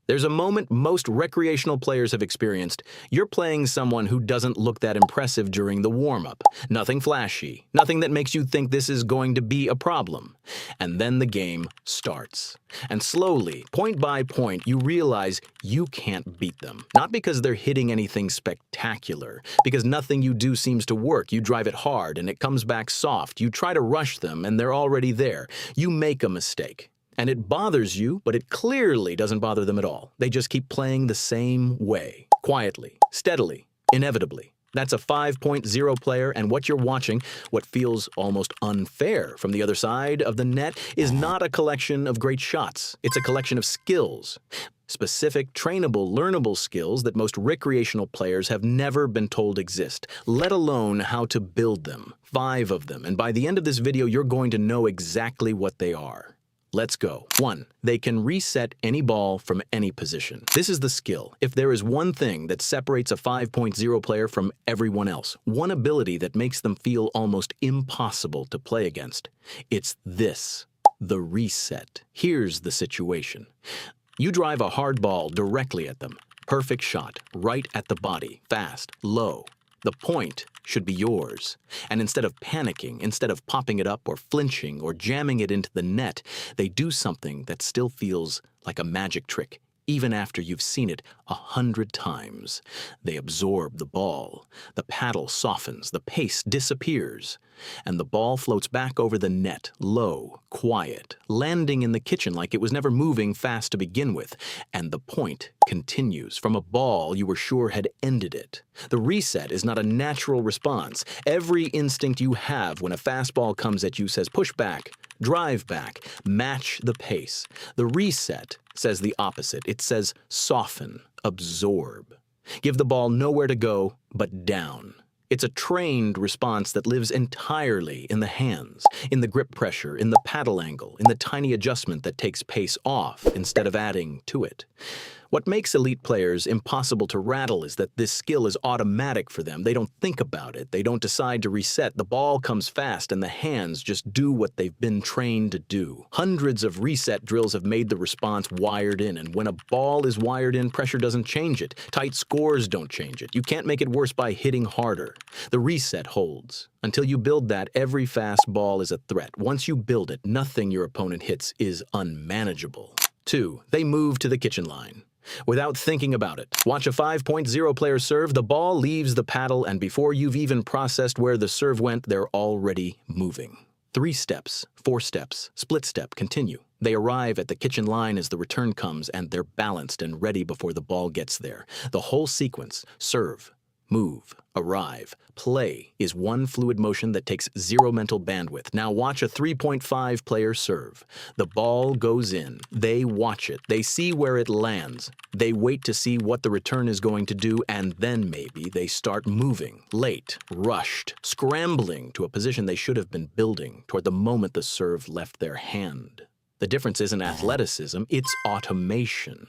There's a moment most recreational players have experienced. You're playing someone who doesn't look that impressive during the warm-up. Nothing flashy, nothing that makes you think this is going to be a problem. And then the game starts. And slowly, point by point, you realize you can't beat them. Not because they're hitting anything spectacular, because nothing you do seems to work. You drive it hard and it comes back soft. You try to rush them and they're already there. You make a mistake. And it bothers you, but it clearly doesn't bother them at all. They just keep playing the same way, quietly, steadily, inevitably. That's a 5.0 player, and what you're watching, what feels almost unfair from the other side of the net, is not a collection of great shots. It's a collection of skills. Specific, trainable, learnable skills that most recreational players have never been told exist, let alone how to build them. 5 of them, and by the end of this video, you're going to know exactly what they are. Let's go. 1. They can reset any ball from any position. This is the skill. If there is one thing that separates a 5.0 player from everyone else, one ability that makes them feel almost impossible to play against, it's this, the reset. Here's the situation. You drive a hard ball directly at them. Perfect shot, right at the body, fast, low. The point should be yours. And instead of panicking, instead of popping it up or flinching or jamming it into the net, they do something that still feels like a magic trick, even after you've seen it 100 times. They absorb the ball. The paddle softens, the pace disappears, and the ball floats back over the net, low, quiet, landing in the kitchen like it was never moving fast to begin with. And the point continues from a ball you were sure had ended it. The reset is not a natural response. Every instinct you have when a fastball comes at you says push back, drive back, match the pace. The reset says the opposite. It says soften, absorb. Give the ball nowhere to go but down. It's a trained response that lives entirely in the hands, in the grip pressure, in the paddle angle, in the tiny adjustment that takes pace off instead of adding to it. What makes elite players impossible to rattle is that this skill is automatic for them. They don't think about it. They don't decide to reset. The ball comes fast and the hands just do what they've been trained to do. Hundreds of reset drills have made the response wired in, and when a ball is wired in, pressure doesn't change it. Tight scores don't change it. You can't make it worse by hitting harder. The reset holds. Until you build that, every fast ball is a threat. Once you build it, nothing your opponent hits is unmanageable. 2. They move to the kitchen line. Without thinking about it. Watch a 5.0 player serve, the ball leaves the paddle, and before you've even processed where the serve went, they're already moving. 3 steps, 4 steps, split step, continue. They arrive at the kitchen line as the return comes, and they're balanced and ready before the ball gets there. The whole sequence, serve, move, arrive, play, is one fluid motion that takes 0 mental bandwidth. Now watch a 3.5 player serve. The ball goes in. They watch it. They see where it lands. They wait to see what the return is going to do, and then maybe they start moving, late, rushed, scrambling to a position they should have been building toward the moment the serve left their hand. The difference isn't athleticism, it's automation.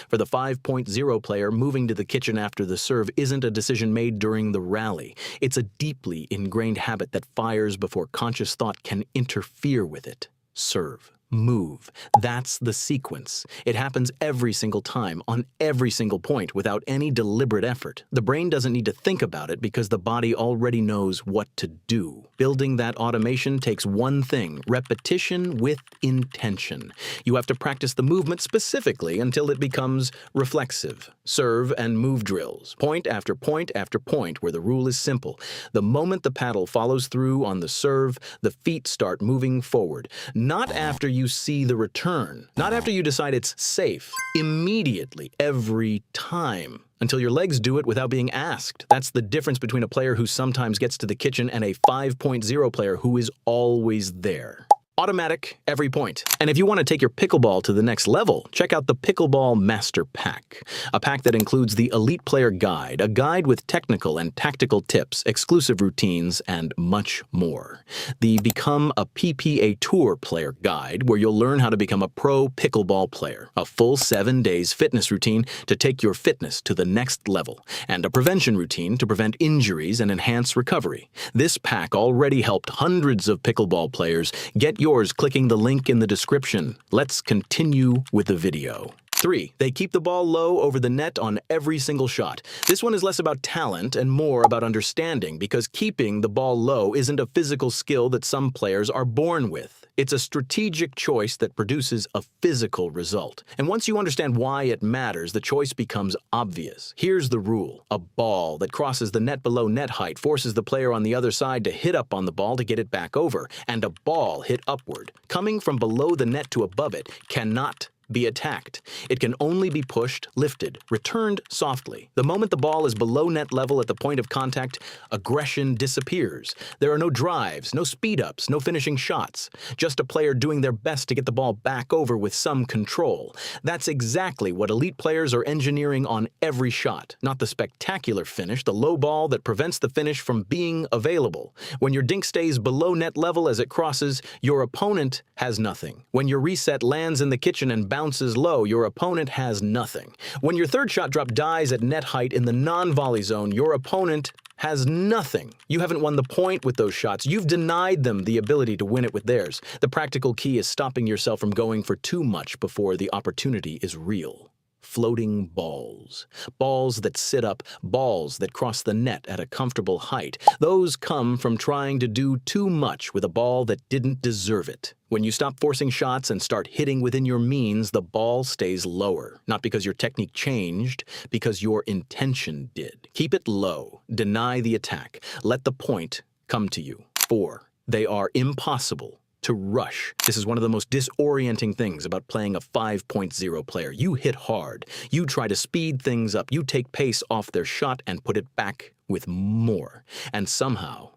For the 5.0 player, moving to the kitchen after the serve isn't a decision made during the rally. It's a deeply ingrained habit that fires before conscious thought can interfere with it. Serve. Move. That's the sequence. It happens every single time, on every single point, without any deliberate effort. The brain doesn't need to think about it because the body already knows what to do. Building that automation takes one thing: repetition with intention. You have to practice the movement specifically until it becomes reflexive. Serve and move drills, point after point after point, where the rule is simple. The moment the paddle follows through on the serve, the feet start moving forward. Not after you see the return, not after you decide it's safe. Immediately, every time. Until your legs do it without being asked. That's the difference between a player who sometimes gets to the kitchen and a 5.0 player who is always there. Automatic, every point. And if you want to take your pickleball to the next level, check out the Pickleball Master Pack. A pack that includes the Elite Player Guide, a guide with technical and tactical tips, exclusive routines, and much more. The Become a PPA Tour Player Guide, where you'll learn how to become a pro pickleball player. A full 7 days fitness routine to take your fitness to the next level. And a prevention routine to prevent injuries and enhance recovery. This pack already helped hundreds of pickleball players. Get yours clicking the link in the description. Let's continue with the video. 3. They keep the ball low over the net on every single shot. This one is less about talent and more about understanding, because keeping the ball low isn't a physical skill that some players are born with. It's a strategic choice that produces a physical result. And once you understand why it matters, the choice becomes obvious. Here's the rule. A ball that crosses the net below net height forces the player on the other side to hit up on the ball to get it back over, and a ball hit upward, coming from below the net to above it, cannot be attacked. It can only be pushed, lifted, returned softly. The moment the ball is below net level at the point of contact, aggression disappears. There are no drives, no speed-ups, no finishing shots. Just a player doing their best to get the ball back over with some control. That's exactly what elite players are engineering on every shot. Not the spectacular finish, the low ball that prevents the finish from being available. When your dink stays below net level as it crosses, your opponent has nothing. When your reset lands in the kitchen and bounces low, your opponent has nothing. When your third shot drop dies at net height in the non-volley zone, your opponent has nothing. You haven't won the point with those shots. You've denied them the ability to win it with theirs. The practical key is stopping yourself from going for too much before the opportunity is real. Floating balls. Balls that sit up, balls that cross the net at a comfortable height. Those come from trying to do too much with a ball that didn't deserve it. When you stop forcing shots and start hitting within your means, the ball stays lower. Not because your technique changed, because your intention did. Keep it low. Deny the attack. Let the point come to you. 4. They are impossible to rush. This is one of the most disorienting things about playing a 5.0 player. You hit hard. You try to speed things up. You take pace off their shot and put it back with more. And somehow,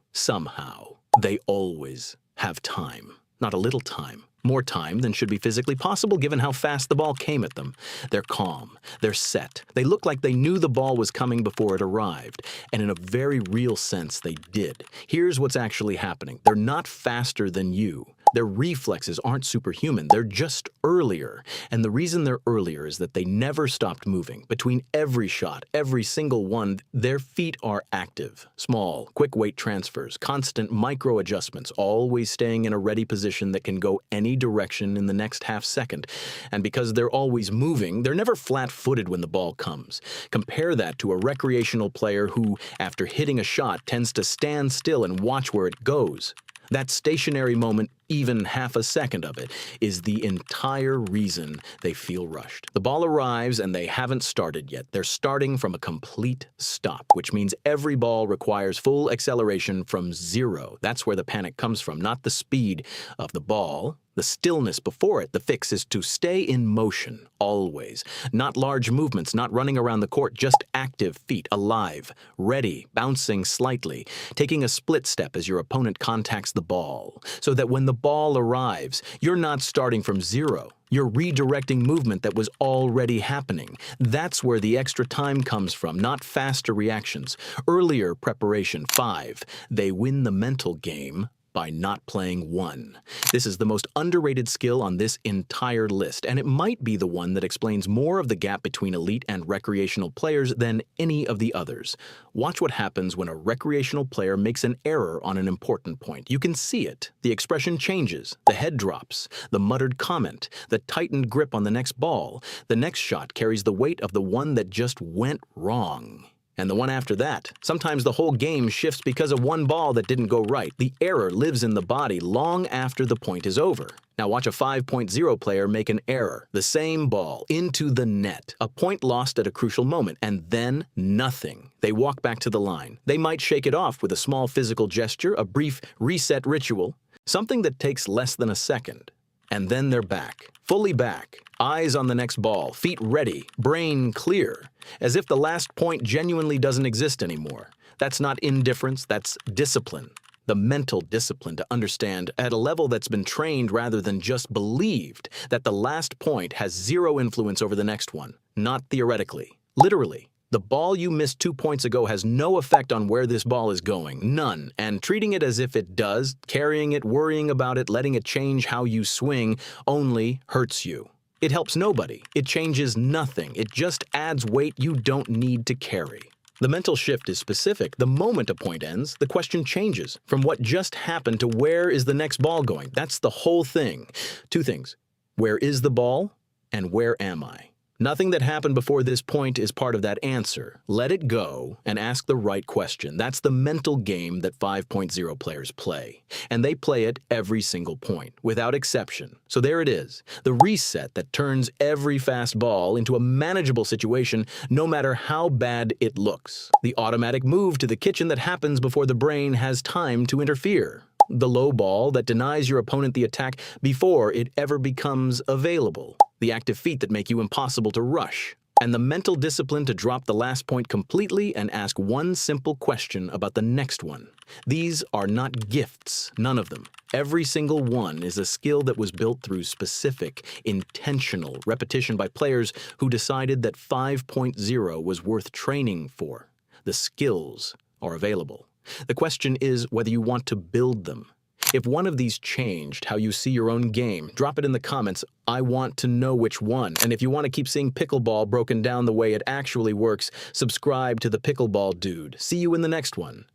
they always have time. Not a little time. More time than should be physically possible given how fast the ball came at them. They're calm. They're set. They look like they knew the ball was coming before it arrived. And in a very real sense, they did. Here's what's actually happening. They're not faster than you. Their reflexes aren't superhuman. They're just earlier. And the reason they're earlier is that they never stopped moving. Between every shot, every single one, their feet are active. Small, quick weight transfers, constant micro adjustments, always staying in a ready position that can go any direction in the next half second. And because they're always moving, they're never flat-footed when the ball comes. Compare that to a recreational player who, after hitting a shot, tends to stand still and watch where it goes. That stationary moment, even half a second of it, is the entire reason they feel rushed. The ball arrives and they haven't started yet. They're starting from a complete stop, which means every ball requires full acceleration from zero. That's where the panic comes from, not the speed of the ball. The stillness before it. The fix is to stay in motion, always. Not large movements, not running around the court, just active feet, alive, ready, bouncing slightly, taking a split step as your opponent contacts the ball, so that when the ball arrives, you're not starting from zero. You're redirecting movement that was already happening. That's where the extra time comes from, not faster reactions. Earlier preparation. 5. They win the mental game by not playing one. This is the most underrated skill on this entire list, and it might be the one that explains more of the gap between elite and recreational players than any of the others. Watch what happens when a recreational player makes an error on an important point. You can see it. The expression changes, the head drops, the muttered comment, the tightened grip on the next ball. The next shot carries the weight of the one that just went wrong. And the one after that. Sometimes the whole game shifts because of one ball that didn't go right. The error lives in the body long after the point is over. Now watch a 5.0 player make an error. The same ball, into the net. A point lost at a crucial moment, and then nothing. They walk back to the line. They might shake it off with a small physical gesture, a brief reset ritual, something that takes less than a second. And then they're back. Fully back. Eyes on the next ball, feet ready, brain clear, as if the last point genuinely doesn't exist anymore. That's not indifference, that's discipline. The mental discipline to understand at a level that's been trained rather than just believed that the last point has zero influence over the next one. Not theoretically, literally. The ball you missed 2 points ago has no effect on where this ball is going, none, and treating it as if it does, carrying it, worrying about it, letting it change how you swing, only hurts you. It helps nobody. It changes nothing. It just adds weight you don't need to carry. The mental shift is specific. The moment a point ends, the question changes from what just happened to where is the next ball going. That's the whole thing. 2 things. Where is the ball and where am I? Nothing that happened before this point is part of that answer. Let it go and ask the right question. That's the mental game that 5.0 players play. And they play it every single point, without exception. So there it is, the reset that turns every fast ball into a manageable situation no matter how bad it looks. The automatic move to the kitchen that happens before the brain has time to interfere. The low ball that denies your opponent the attack before it ever becomes available. The active feet that make you impossible to rush. And the mental discipline to drop the last point completely and ask one simple question about the next one. These are not gifts, none of them. Every single one is a skill that was built through specific, intentional repetition by players who decided that 5.0 was worth training for. The skills are available. The question is whether you want to build them. If one of these changed how you see your own game, drop it in the comments. I want to know which one. And if you want to keep seeing pickleball broken down the way it actually works, subscribe to the Pickleball Dude. See you in the next one.